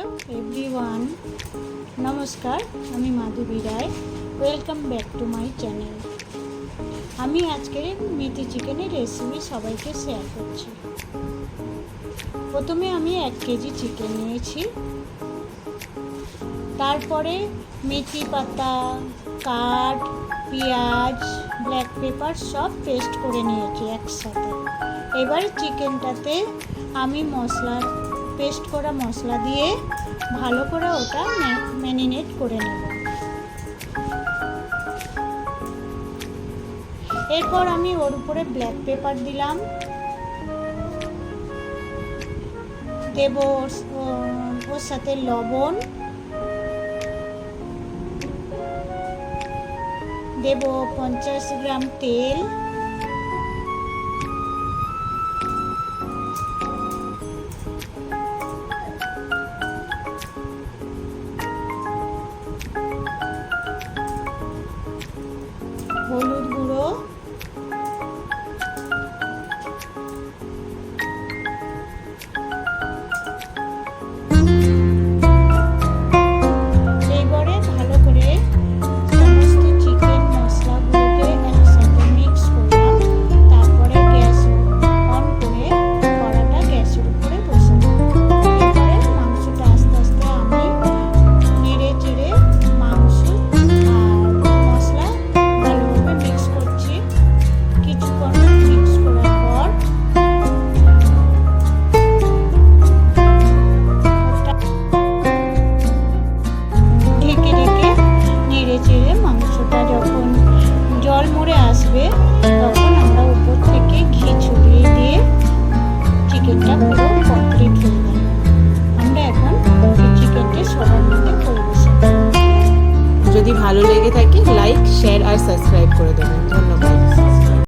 Hello everyone, নমস্কার। আমি Madhabi Roy. Welcome back to my channel. আমি আজকের মেথি চিকেনের রেসিপি সবাইকে শেয়ার করছি। প্রথমে আমি 1 কেজি চিকেন নিয়েছি। তারপরে মেথি পাতা, কাঠ, পেঁয়াজ, ব্ল্যাক পেপার সব পেস্ট করে নিয়েছি একসাথে। এবার চিকেনটাতে আমি পেস্ট করা মশলা দিয়ে ভালো করে ওটা ম্যারিনেট করে নেব। এরপর আমি ওর উপরে ব্ল্যাক পেপার দিলাম, দেব ওর সাথে লবণ, দেব 50 গ্রাম তেল, হলুদ গুঁড়ো, এবারে ভালো করে সমস্ত চিকেন মশলাগুলোকে একসাথে মিক্স করলাম। তারপরে গ্যাস অন করে কড়াটা গ্যাসের উপরে বসালাম। এবারে মাংসটা আস্তে আস্তে আমি নেড়ে চেড়ে মাংস আর মশলা ভালোভাবে মিক্স করছি। কিছুক্ষণ মিক্স করার পর ঢেকে ঢেকে নেড়ে চেড়ে মাংসটা যখন জল মরে আসবে তখন আমরা উপর থেকে ঘি ছড়িয়ে দিয়ে চিকেনটা পুরো কমপ্লিট হয়ে গেল। আমরা এখন চিকেনটা সবার মধ্যে পরিবেশন করব। যদি ভালো লেগে থাকে লাইক, শেয়ার আর সাবস্ক্রাইব করে দেবেন। ধন্যবাদ।